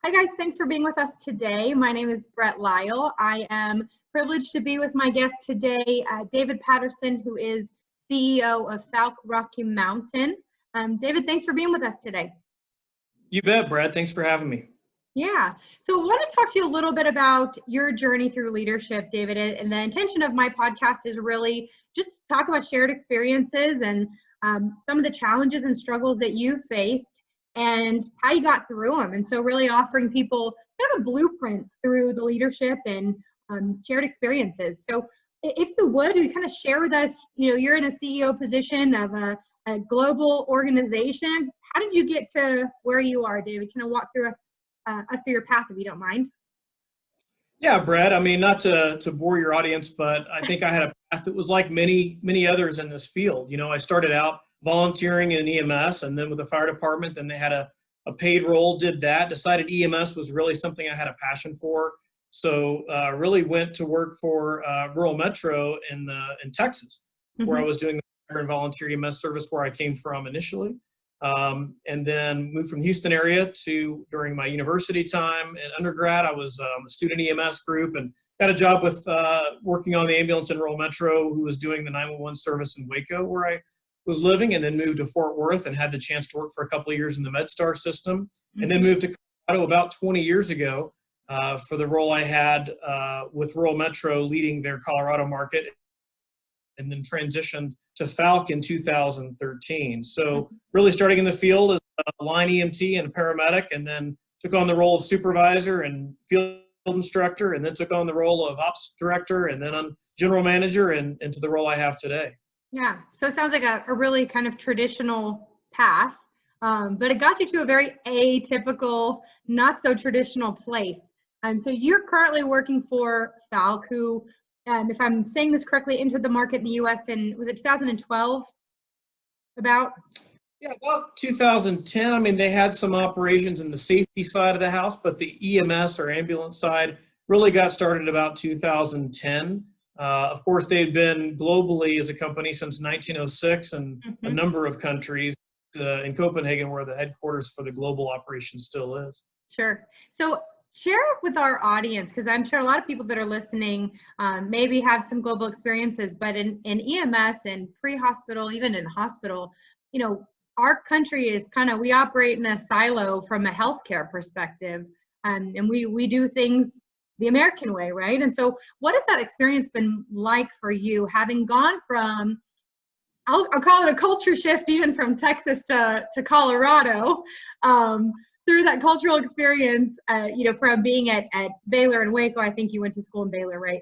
Hi guys, thanks for being with us today. My name is Lyle. I am privileged to be with my guest today, David Patterson, who is CEO of Falck Rocky Mountain. David, thanks for being with us today. You bet, Brett. Thanks for having me. Yeah, so I want to talk to you a little bit about your journey through leadership, David, and the intention of my podcast is really just to talk about shared experiences and some of the challenges and struggles that you faced and how you got through them. And so really offering people kind of a blueprint through the leadership and shared experiences. So if you would, you kind of share with us, you're in a CEO position of a global organization. How did you get to where you are, David? Kind of walk through us through your path, if you don't mind. Yeah, Brett. I mean, not to bore your audience, but I think I had a path that was like many others in this field. I started out volunteering in EMS and then with the fire department, then they had a paid role, did that, decided EMS was really something I had a passion for. So really went to work for rural Metro in Texas, where I was doing the fire and volunteer EMS service where I came from initially. And then moved from the Houston area to, during my university time in undergrad, I was a student EMS group and got a job with working on the ambulance in rural Metro, who was doing the 911 service in Waco, where I was living, and then moved to Fort Worth and had the chance to work for a couple of years in the MedStar system, and then moved to Colorado about 20 years ago for the role I had with rural Metro leading their Colorado market, and then transitioned to Falck in 2013. So really starting in the field as a line EMT and a paramedic, and then took on the role of supervisor and field instructor, and then took on the role of ops director, and then on general manager, and into the role I have today. Yeah, so it sounds like a really kind of traditional path, but it got you to a very atypical, not so traditional place. So you're currently working for Falck, who, if I'm saying this correctly, entered the market in the U.S. in, was it 2012? About? Yeah, about 2010. I mean, they had some operations in the safety side of the house, but the EMS or ambulance side really got started about 2010. Of course, they've been globally as a company since 1906 in a number of countries, in Copenhagen, where the headquarters for the global operation still is. Sure. So share it with our audience, because I'm sure a lot of people that are listening maybe have some global experiences, but in EMS and pre-hospital, even in hospital, our country is we operate in a silo from a healthcare perspective, and we do things the American way, right? And so what has that experience been like for you, having gone from, I'll call it a culture shift, even from Texas to Colorado, through that cultural experience, from being at Baylor and Waco. I think you went to school in Baylor, right?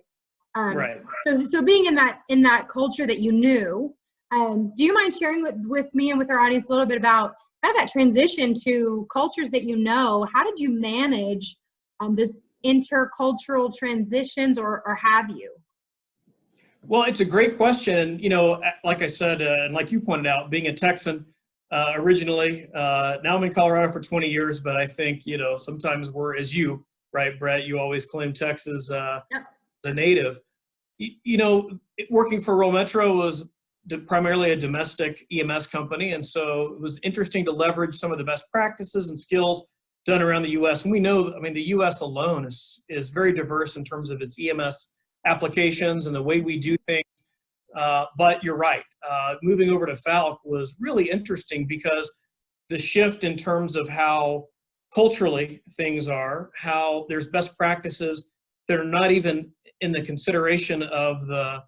Right. So being in that culture that you knew, do you mind sharing with me and with our audience a little bit about kind of that transition to cultures that you know? How did you manage this intercultural transitions, or have you? Well, it's a great question. Like I said, and like you pointed out, being a Texan originally, now I'm in Colorado for 20 years, but I think, sometimes we're, as you, right, Brett, you always claim Texas as a native. Working for rural Metro was primarily a domestic EMS company. And so it was interesting to leverage some of the best practices and skills done around the U.S. And we know, the U.S. alone is very diverse in terms of its EMS applications and the way we do things. But you're right. Moving over to Falck was really interesting because the shift in terms of how culturally things are, how there's best practices that are not even in the consideration of the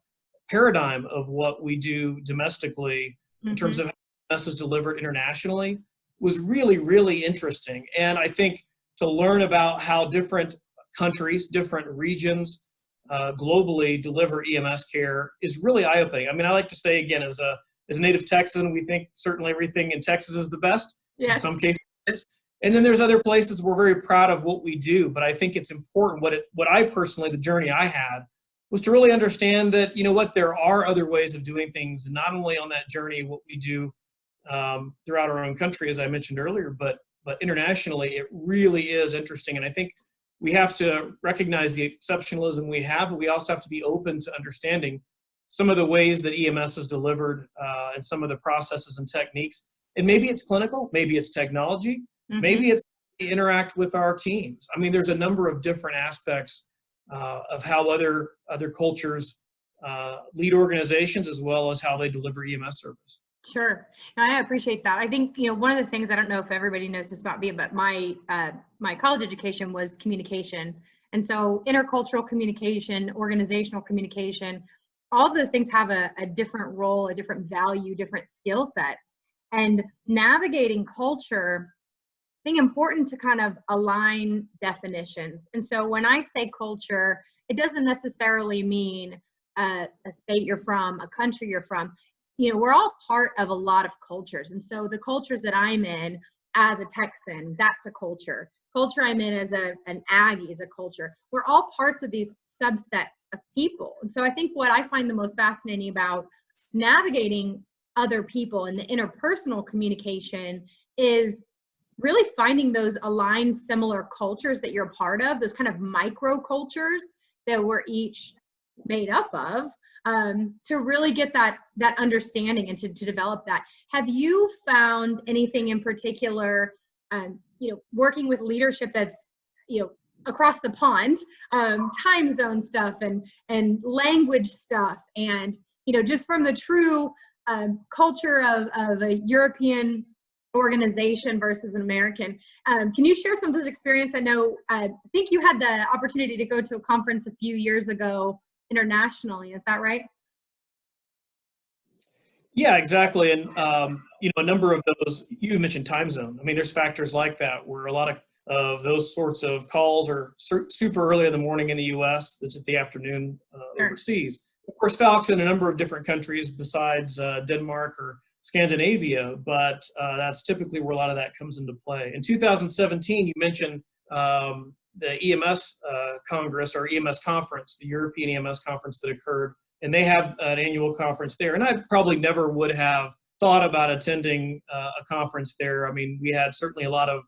paradigm of what we do domestically in terms of how EMS is delivered internationally, was really, really interesting. And I think to learn about how different countries, different regions globally deliver EMS care is really eye-opening. I like to say, again, as a native Texan, we think certainly everything in Texas is the best. Yeah. In some cases it is. And then there's other places we're very proud of what we do. But I think it's important, what I personally, the journey I had, was to really understand that, there are other ways of doing things, and not only on that journey, what we do throughout our own country, as I mentioned earlier, but internationally, it really is interesting. And I think we have to recognize the exceptionalism we have, but we also have to be open to understanding some of the ways that EMS is delivered and some of the processes and techniques. And maybe it's clinical, maybe it's technology, maybe it's they interact with our teams. I mean, there's a number of different aspects of how other cultures lead organizations, as well as how they deliver EMS service. Sure. I appreciate that. I think, one of the things, I don't know if everybody knows this about me, but my college education was communication. And so intercultural communication, organizational communication, all of those things have a different role, a different value, different skill sets. And navigating culture, I think important to kind of align definitions. And so when I say culture, it doesn't necessarily mean a state you're from, a country you're from. We're all part of a lot of cultures. And so the cultures that I'm in as a Texan, that's a culture. Culture I'm in as an Aggie is a culture. We're all parts of these subsets of people. And so I think what I find the most fascinating about navigating other people and the interpersonal communication is really finding those aligned, similar cultures that you're a part of, those kind of micro cultures that we're each made up of, to really get that understanding and to develop that. Have you found anything in particular, working with leadership that's, across the pond, time zone stuff and language stuff, and, just from the true culture of a European organization versus an American. Can you share some of this experience? I think you had the opportunity to go to a conference a few years ago internationally. Is that right? Yeah, exactly. And, a number of those, you mentioned time zone. I mean, there's factors like that where a lot of those sorts of calls are super early in the morning in the US, that's at the afternoon overseas. Of course, Falck's in a number of different countries besides Denmark or Scandinavia, but that's typically where a lot of that comes into play. In 2017, you mentioned the EMS Congress or EMS conference, the European EMS Conference that occurred, and they have an annual conference there. And I probably never would have thought about attending a conference there. I mean, we had certainly a lot of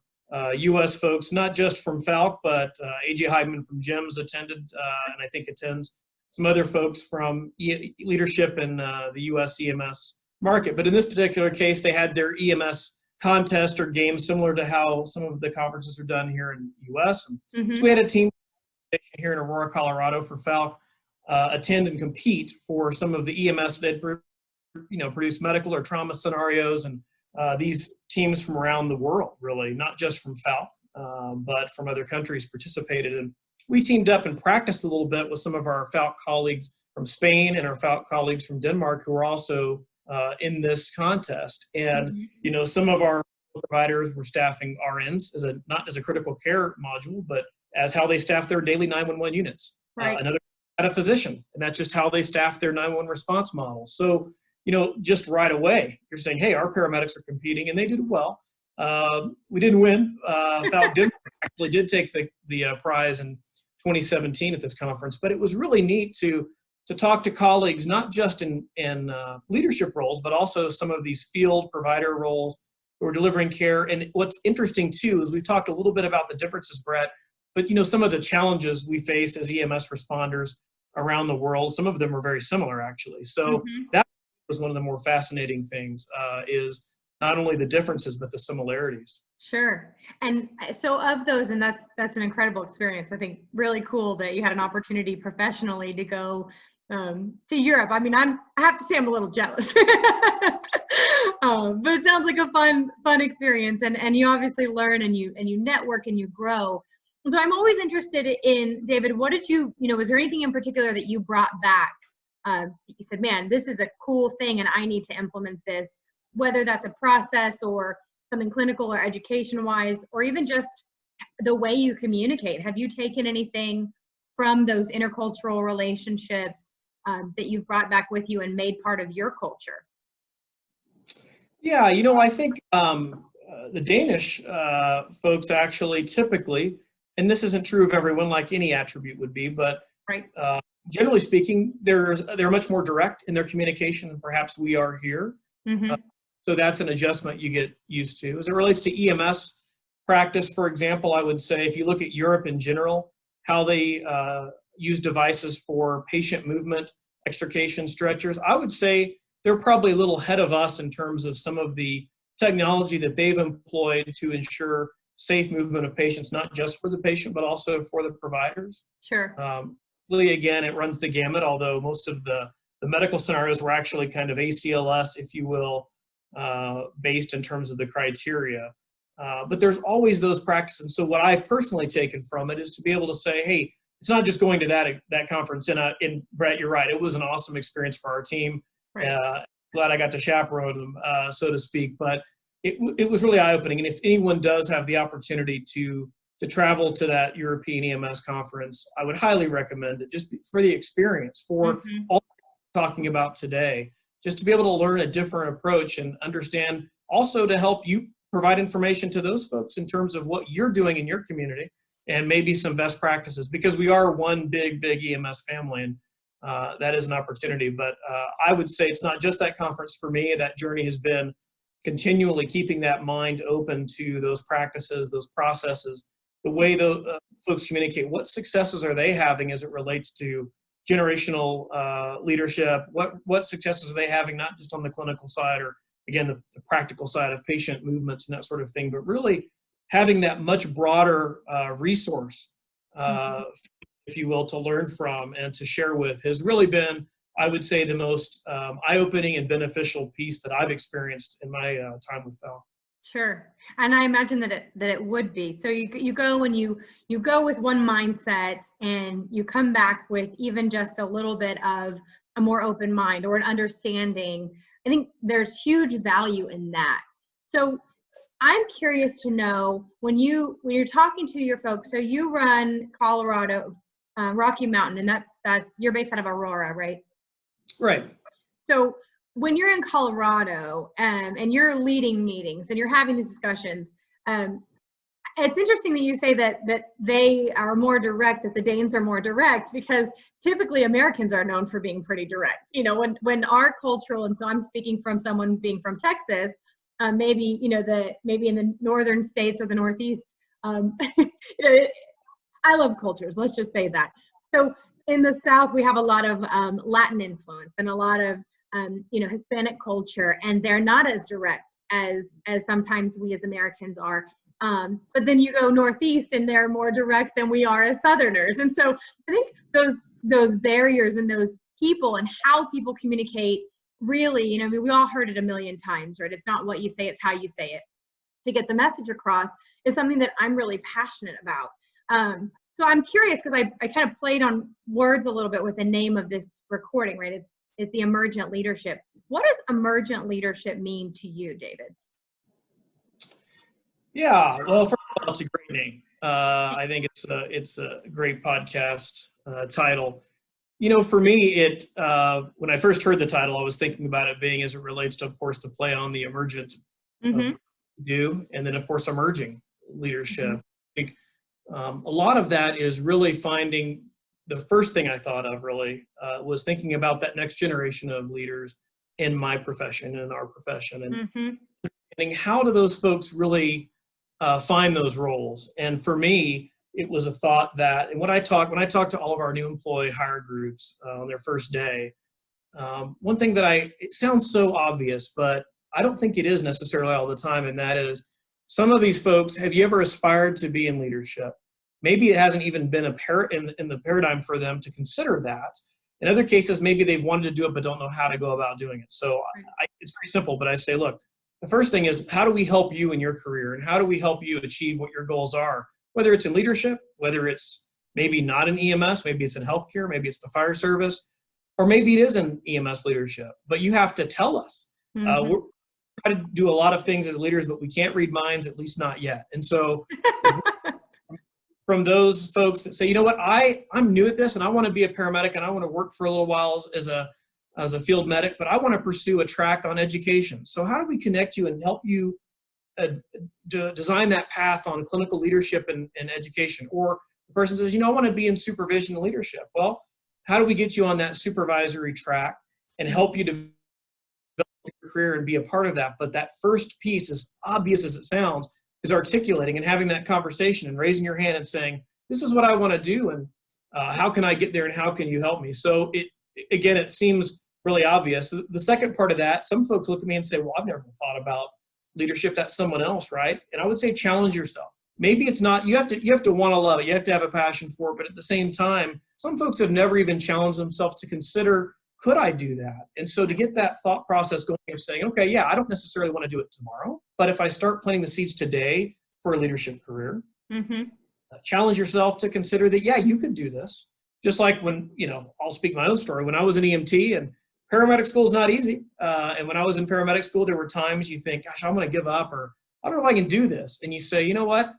U.S. folks, not just from Falck, but A.J. Heidman from GEMS attended, and I think attends. Some other folks from leadership in the U.S. EMS market. But in this particular case, they had their EMS contest or game similar to how some of the conferences are done here in the U.S. And so we had a team here in Aurora, Colorado for Falck attend and compete for some of the EMS that produce medical or trauma scenarios, and these teams from around the world, really, not just from Falck, but from other countries participated. And we teamed up and practiced a little bit with some of our Falck colleagues from Spain and our Falck colleagues from Denmark who were also in this contest. And, some of our providers were staffing RNs not as a critical care module, but as how they staff their daily 911 units. Right. Another had a physician, and that's just how they staff their 911 response model. So, just right away, you're saying, hey, our paramedics are competing, and they did well. We didn't win. Falck actually did take the prize in 2017 at this conference, but it was really neat to talk to colleagues, not just in leadership roles, but also some of these field provider roles who are delivering care. And what's interesting too is we've talked a little bit about the differences, Brett, but some of the challenges we face as EMS responders around the world, some of them are very similar actually. So that was one of the more fascinating things, is not only the differences, but the similarities. Sure. And so of those, and that's an incredible experience. I think really cool that you had an opportunity professionally to go to Europe. I mean, I have to say I'm a little jealous, but it sounds like a fun experience, and you obviously learn and you network and you grow. And so I'm always interested in, David, what did you was there anything in particular that you brought back? You said, man, this is a cool thing and I need to implement this, whether that's a process or something clinical or education wise, or even just the way you communicate. Have you taken anything from those intercultural relationships that you've brought back with you and made part of your culture? Yeah, I think the Danish folks actually typically, and this isn't true of everyone like any attribute would be, but right. Generally speaking, they're much more direct in their communication than perhaps we are here. So that's an adjustment you get used to. As it relates to EMS practice, for example, I would say if you look at Europe in general, how they use devices for patient movement, extrication, stretchers, I would say they're probably a little ahead of us in terms of some of the technology that they've employed to ensure safe movement of patients, not just for the patient, but also for the providers. Sure. Really, again, it runs the gamut, although most of the medical scenarios were actually kind of ACLS, if you will, based in terms of the criteria. But there's always those practices. And so what I've personally taken from it is to be able to say, hey, it's not just going to that conference. And Brett, you're right. It was an awesome experience for our team. Right. Glad I got to chaperone them, so to speak. But it was really eye-opening. And if anyone does have the opportunity to travel to that European EMS conference, I would highly recommend it, just for the experience, for all we're talking about today, just to be able to learn a different approach and understand, also to help you provide information to those folks in terms of what you're doing in your community and maybe some best practices, because we are one big EMS family, and that is an opportunity. But I would say it's not just that conference for me. That journey has been continually keeping that mind open to those practices, those processes, the way the folks communicate. What successes are they having as it relates to generational leadership? What successes are they having, not just on the clinical side or, again, the practical side of patient movements and that sort of thing, but really having that much broader resource, if you will, to learn from and to share with has really been, I would say, the most eye-opening and beneficial piece that I've experienced in my time with Falck. Sure, and I imagine that it would be. So you go and you go with one mindset, and you come back with even just a little bit of a more open mind or an understanding. I think there's huge value in that. So I'm curious to know, when you're talking to your folks, so you run Colorado, Rocky Mountain, and that's you're based out of Aurora, right? Right. So when you're in Colorado and you're leading meetings and you're having these discussions, it's interesting that you say that they are more direct, that the Danes are more direct, because typically Americans are known for being pretty direct. You know, when our cultural, and so I'm speaking from someone being from Texas, maybe, you know, maybe in the northern states or the Northeast, you know, I love cultures, let's just say that. So in the South, we have a lot of Latin influence and a lot of you know, Hispanic culture, and they're not as direct as sometimes we as Americans are. But then you go Northeast and they're more direct than we are as Southerners. And so I think those barriers and those people and how people communicate, really, you know, I mean, we all heard it a million times, right? It's not what you say, it's how you say it. To get the message across is something that I'm really passionate about. So I'm curious, because I kind of played on words a little bit with the name of this recording, right? It's the Emergent Leadership. What does Emergent Leadership mean to you, David? Yeah, well, first of all, it's a great name. I think it's a great podcast title. You know, for me, when I first heard the title, I was thinking about it being, as it relates to, of course, the play on the emergent of what we do, and then, of course, emerging leadership. I think a lot of that is really finding. The first thing I thought of really was thinking about that next generation of leaders in my profession, in our profession, and thinking, how do those folks really find those roles? And for me, it was a thought that, and when I talk to all of our new employee hire groups on their first day, one thing that it sounds so obvious, but I don't think it is necessarily all the time, and that is, some of these folks, have you ever aspired to be in leadership? Maybe it hasn't even been in the paradigm for them to consider that. In other cases, maybe they've wanted to do it but don't know how to go about doing it. So it's very simple, but I say, look, the first thing is, how do we help you in your career, and how do we help you achieve what your goals are? Whether it's in leadership, whether it's maybe not in EMS, maybe it's in healthcare, maybe it's the fire service, or maybe it is in EMS leadership. But you have to tell us. We're trying to do a lot of things as leaders, but we can't read minds, at least not yet. And so from those folks that say, you know what, I'm new at this and I want to be a paramedic and I want to work for a little while as a field medic, but I want to pursue a track on education. So how do we connect you and help you design that path on clinical leadership and education? Or the person says, you know, I want to be in supervision and leadership. Well, how do we get you on that supervisory track and help you develop your career and be a part of that? But that first piece, as obvious as it sounds, is articulating and having that conversation and raising your hand and saying, this is what I want to do, and how can I get there, and how can you help me? So it seems really obvious. The second part of that, some folks look at me and say, well, I've never thought about leadership. That's someone else, right? And I would say, challenge yourself. maybe it's not, you have to want to love it. You have to have a passion for it. But at the same time, some folks have never even challenged themselves to consider, could I do that? And so to get that thought process going of saying, okay, yeah, I don't necessarily want to do it tomorrow, but if I start planting the seeds today for a leadership career, challenge yourself to consider that, yeah, you could do this. Just like when, I'll speak my own story. When I was an EMT, and paramedic school is not easy. And when I was in paramedic school, there were times you think, gosh, I'm going to give up, or I don't know if I can do this. And you say, you know what?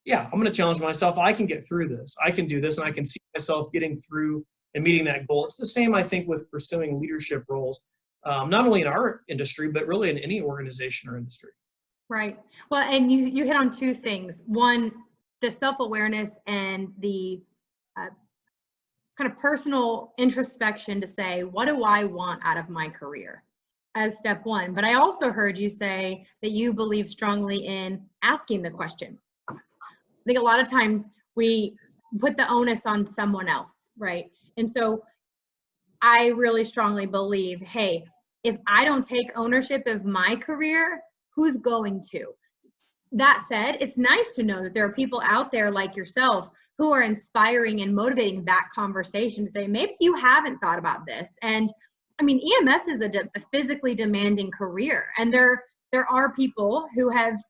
Yeah, I'm going to challenge myself. I can get through this. I can do this, and I can see myself getting through and meeting that goal. It's the same, I think, with pursuing leadership roles, not only in our industry, but really in any organization or industry. Right. Well, and you hit on two things. One, the self-awareness and the kind of personal introspection to say, what do I want out of my career as step one? But I also heard you say that you believe strongly in asking the question. I think a lot of times we put the onus on someone else, right? And so I really strongly believe, hey, if I don't take ownership of my career, who's going to? That said, it's nice to know that there are people out there like yourself who are inspiring and motivating that conversation to say, maybe you haven't thought about this. And I mean, EMS is a physically demanding career. And there are people who have,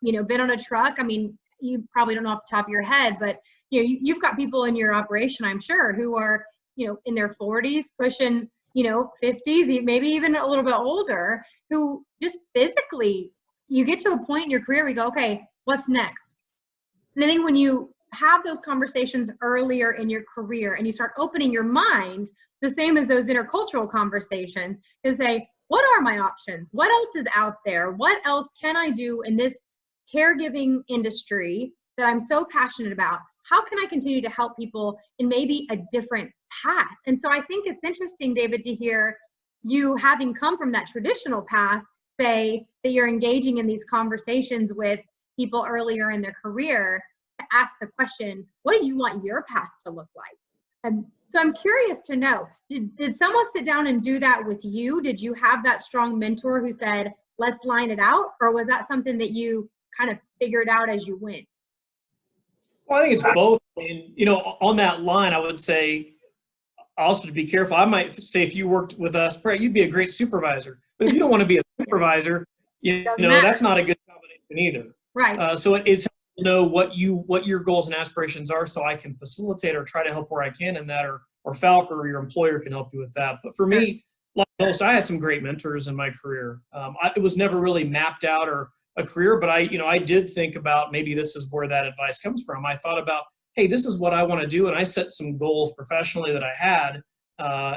been on a truck. I mean, you probably don't know off the top of your head, but you've got people in your operation, I'm sure, who are, in their 40s, pushing, 50s, maybe even a little bit older, who just physically, you get to a point in your career where you go, okay, what's next? And I think when you have those conversations earlier in your career and you start opening your mind, the same as those intercultural conversations, to say, what are my options? What else is out there? What else can I do in this caregiving industry that I'm so passionate about? How can I continue to help people in maybe a different path? And so I think it's interesting, David, to hear you, having come from that traditional path, say that you're engaging in these conversations with people earlier in their career to ask the question, what do you want your path to look like? And so I'm curious to know, did someone sit down and do that with you? Did you have that strong mentor who said, let's line it out? Or was that something that you kind of figured out as you went? Well, I think it's both. And, on that line, I would say also to be careful. I might say if you worked with us, Brett, you'd be a great supervisor. But if you don't want to be a supervisor, that's not a good combination either. Right. So it is to know what your goals and aspirations are, so I can facilitate or try to help where I can in that, or Falck or your employer can help you with that. But for me, like most, I had some great mentors in my career. It was never really mapped out or a career, but I did think about, maybe this is where that advice comes from. I thought about, hey, this is what I want to do. And I set some goals professionally that I had.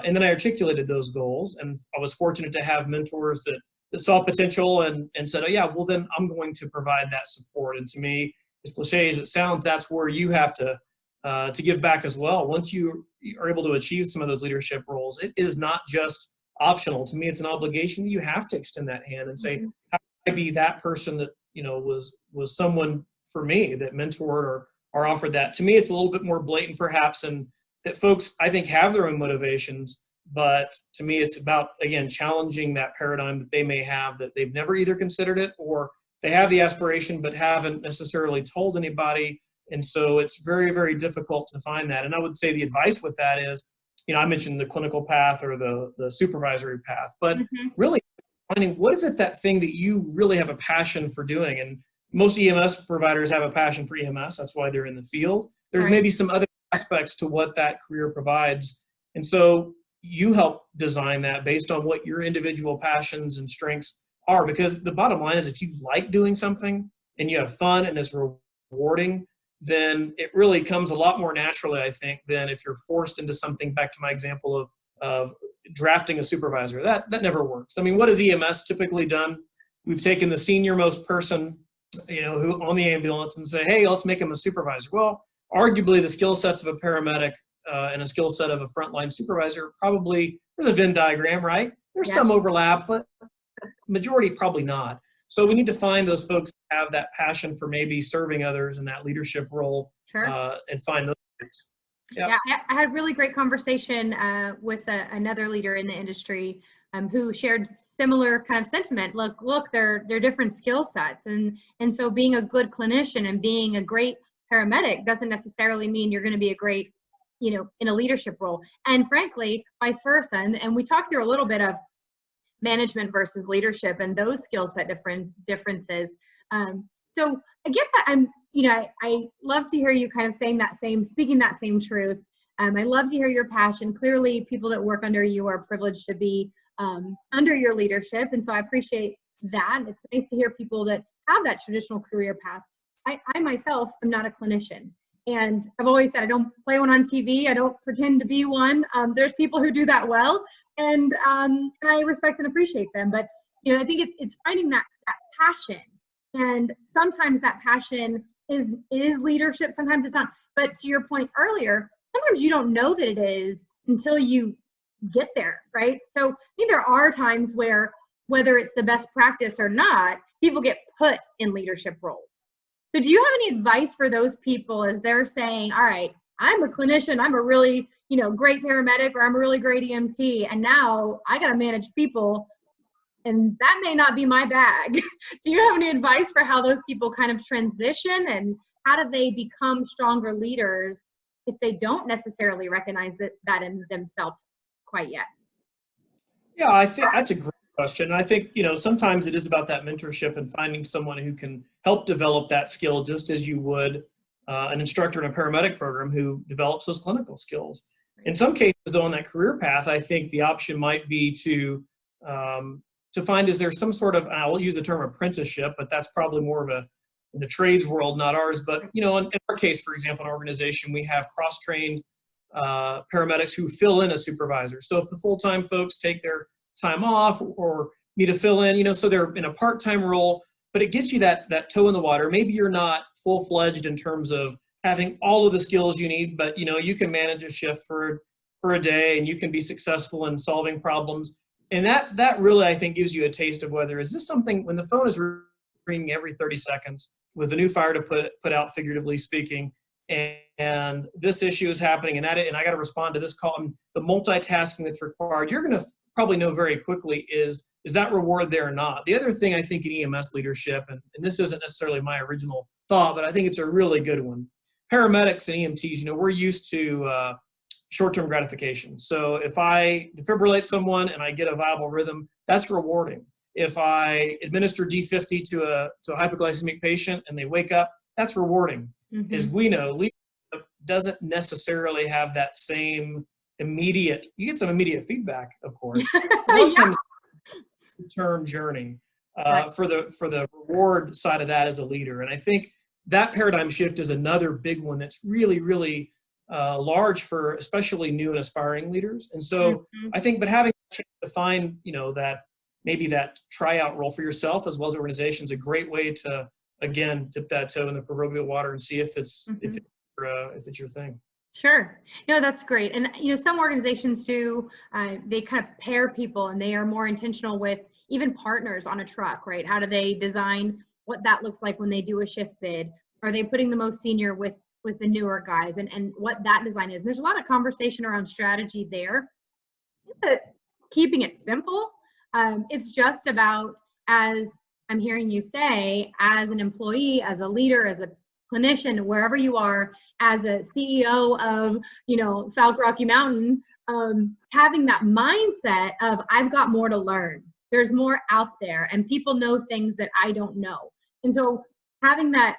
And then I articulated those goals. And I was fortunate to have mentors that saw potential and said, oh yeah, well then I'm going to provide that support. And to me, as cliche as it sounds, that's where you have to give back as well. Once you are able to achieve some of those leadership roles, it is not just optional. To me, it's an obligation. You have to extend that hand and say, how can I be that person that, was someone for me that mentored or offered that. To me, it's a little bit more blatant perhaps, and that folks, I think, have their own motivations. But to me, it's about, again, challenging that paradigm that they may have, that they've never either considered it, or they have the aspiration but haven't necessarily told anybody. And so it's very, very difficult to find that. And I would say the advice with that is, I mentioned the clinical path or the supervisory path, but really finding what is it, that thing that you really have a passion for doing. And most EMS providers have a passion for EMS. That's why they're in the field. There's maybe some other aspects to what that career provides. And so you help design that based on what your individual passions and strengths are. Because the bottom line is, if you like doing something and you have fun and it's rewarding, then it really comes a lot more naturally, I think, than if you're forced into something. Back to my example of drafting a supervisor. That never works. I mean, what has EMS typically done? We've taken the senior most person, who on the ambulance, and say, hey, let's make him a supervisor. Well, arguably the skill sets of a paramedic and a skill set of a frontline supervisor, probably there's a Venn diagram, right? There's some overlap, but majority probably not. So we need to find those folks that have that passion for maybe serving others in that leadership role, and find those things. Yep. Yeah, I had a really great conversation with another leader in the industry who shared similar kind of sentiment. Look, they're different skill sets, and so being a good clinician and being a great paramedic doesn't necessarily mean you're going to be a great, in a leadership role. And frankly, vice versa. And we talked through a little bit of management versus leadership and those skill set differences. So I guess I love to hear you kind of speaking that same truth. I love to hear your passion. Clearly, people that work under you are privileged to be under your leadership. And so I appreciate that. It's nice to hear people that have that traditional career path. I myself am not a clinician. And I've always said I don't play one on TV. I don't pretend to be one. There's people who do that well, and I respect and appreciate them. But I think it's finding that passion, and sometimes that passion is leadership. Sometimes it's not. But to your point earlier, sometimes you don't know that it is until you get there, right? So I think there are times where, whether it's the best practice or not, people get put in leadership roles. So do you have any advice for those people as they're saying, all right, I'm a clinician, I'm a really, great paramedic, or I'm a really great EMT, and now I got to manage people, and that may not be my bag. Do you have any advice for how those people kind of transition, and how do they become stronger leaders if they don't necessarily recognize that in themselves quite yet? Yeah, I think that's a great question. I think, sometimes it is about that mentorship and finding someone who can help develop that skill, just as you would an instructor in a paramedic program who develops those clinical skills. In some cases, though, on that career path, I think the option might be to find, is there some sort of, and I will use the term apprenticeship, but that's probably more of in the trades world, not ours. But, in our case, for example, in our organization, we have cross-trained paramedics who fill in as supervisors. So if the full-time folks take their time off or need to fill in, so they're in a part-time role, but it gets you that toe in the water. Maybe you're not full-fledged in terms of having all of the skills you need, but you can manage a shift for a day, and you can be successful in solving problems. And that really, I think, gives you a taste of whether, is this something, when the phone is ringing every 30 seconds with a new fire to put out, figuratively speaking, and this issue is happening, and I got to respond to this call, and the multitasking that's required, you're going to probably know very quickly, is that reward there or not? The other thing I think in EMS leadership, and this isn't necessarily my original thought, but I think it's a really good one. Paramedics and EMTs, we're used to short-term gratification. So if I defibrillate someone and I get a viable rhythm, that's rewarding. If I administer D50 to a hypoglycemic patient and they wake up, that's rewarding. Mm-hmm. As we know, leadership doesn't necessarily have that same immediate, you get some immediate feedback, of course. Long-term journey for the reward side of that as a leader. And I think that paradigm shift is another big one that's really, really large for especially new and aspiring leaders. And so I think, but having a chance to find, that maybe that tryout role for yourself as well as organizations, a great way to, again, dip that toe in the proverbial water and see if it's your thing. Sure. That's great. And, some organizations do, they kind of pair people, and they are more intentional with even partners on a truck, right? How do they design what that looks like when they do a shift bid? Are they putting the most senior with the newer guys, and what that design is? And there's a lot of conversation around strategy there. Keeping it simple. It's just about, as I'm hearing you say, as an employee, as a leader, as a clinician, wherever you are, as a CEO of, Falck Rocky Mountain, having that mindset of, I've got more to learn. There's more out there, and people know things that I don't know. And so having that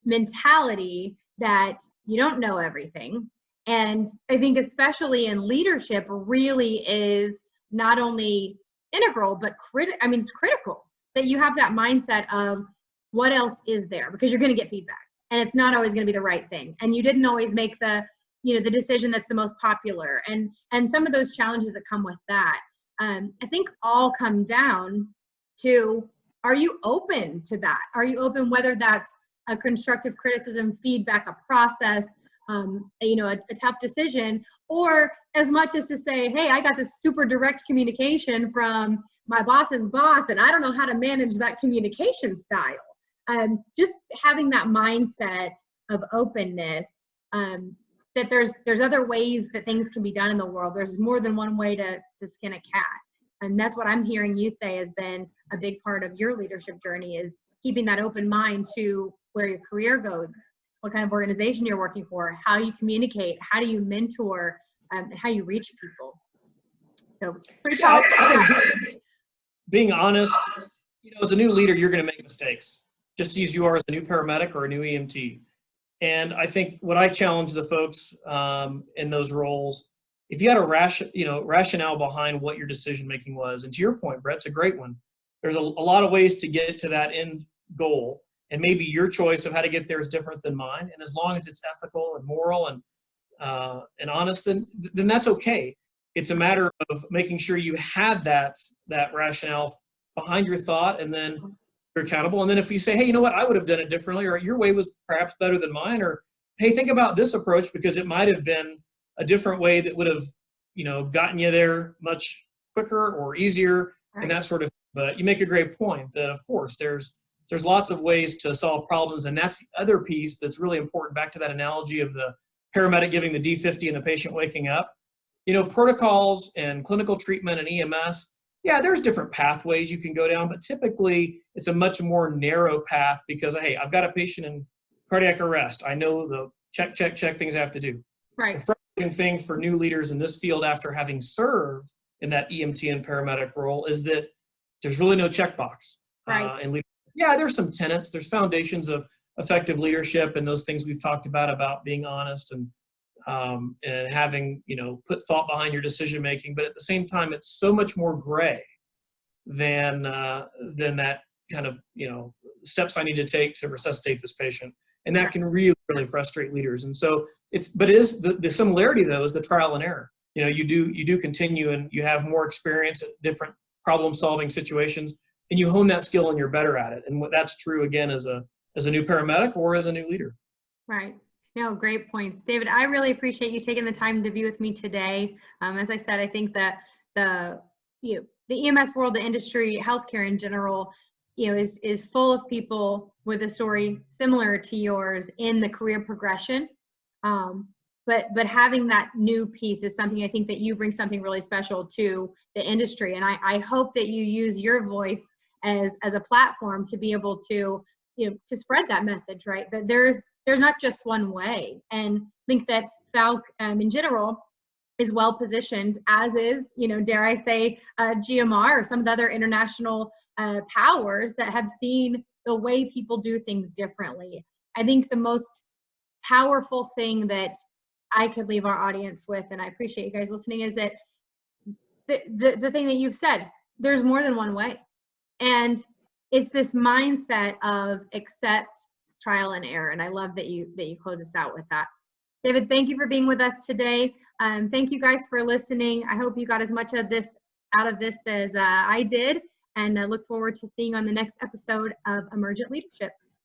mentality that you don't know everything. And I think especially in leadership really is not only integral, but it's critical that you have that mindset of what else is there, because you're going to get feedback, and it's not always going to be the right thing. And you didn't always make the decision that's the most popular, and some of those challenges that come with that. I think all come down to, are you open to that? Are you open, whether that's a constructive criticism, feedback, a process, a tough decision, or as much as to say, hey, I got this super direct communication from my boss's boss, and I don't know how to manage that communication style. Just having that mindset of openness, that there's other ways that things can be done in the world. There's more than one way to skin a cat. And that's what I'm hearing you say has been a big part of your leadership journey, is keeping that open mind to where your career goes, what kind of organization you're working for, how you communicate, how do you mentor, and how you reach people. So pretty powerful. I think being honest, as a new leader, you're going to make mistakes, just as you are as a new paramedic or a new EMT. And I think what I challenge the folks in those roles, if you had a rationale behind what your decision making was, and to your point, Brett, it's a great one. There's a lot of ways to get to that end goal, and maybe your choice of how to get there is different than mine. And as long as it's ethical and moral and honest, then that's okay. It's a matter of making sure you had that rationale behind your thought, and then you're accountable. And then if you say, hey, you know what, I would have done it differently, or your way was perhaps better than mine, or hey, think about this approach because it might have been a different way that would have, gotten you there much quicker or easier, and that sort of. But you make a great point that, of course, there's lots of ways to solve problems, and that's the other piece that's really important. Back to that analogy of the paramedic giving the D50 and the patient waking up. Protocols and clinical treatment and EMS, yeah, there's different pathways you can go down, but typically it's a much more narrow path because, hey, I've got a patient in cardiac arrest. I know the check things I have to do. Right. The frustrating thing for new leaders in this field after having served in that EMT and paramedic role is that there's really no checkbox. Right. Yeah, there's some tenets, there's foundations of effective leadership and those things we've talked about being honest and having, put thought behind your decision making. But at the same time, it's so much more gray than that kind of, steps I need to take to resuscitate this patient. And that can really, really frustrate leaders. And so the similarity though is the trial and error. You do continue and you have more experience at different problem solving situations, and you hone that skill and you're better at it. And that's true again as a new paramedic or as a new leader. Right. No, great points. David, I really appreciate you taking the time to be with me today. As I said, I think that the EMS world, the industry, healthcare in general, is full of people with a story similar to yours in the career progression. But having that new piece is something I think that you bring something really special to the industry. And I hope that you use your voice as a platform to be able to, to spread that message, right? That there's not just one way. And I think that Falck in general is well positioned, as is, dare I say, GMR or some of the other international powers that have seen the way people do things differently. I think the most powerful thing that I could leave our audience with, and I appreciate you guys listening, is that the thing that you've said, there's more than one way. And it's this mindset of accept, trial and error. And I love that you close us out with that. David, thank you for being with us today. Thank you guys for listening. I hope you got as much of this out of this as I did, and I look forward to seeing you on the next episode of Emergent Leadership.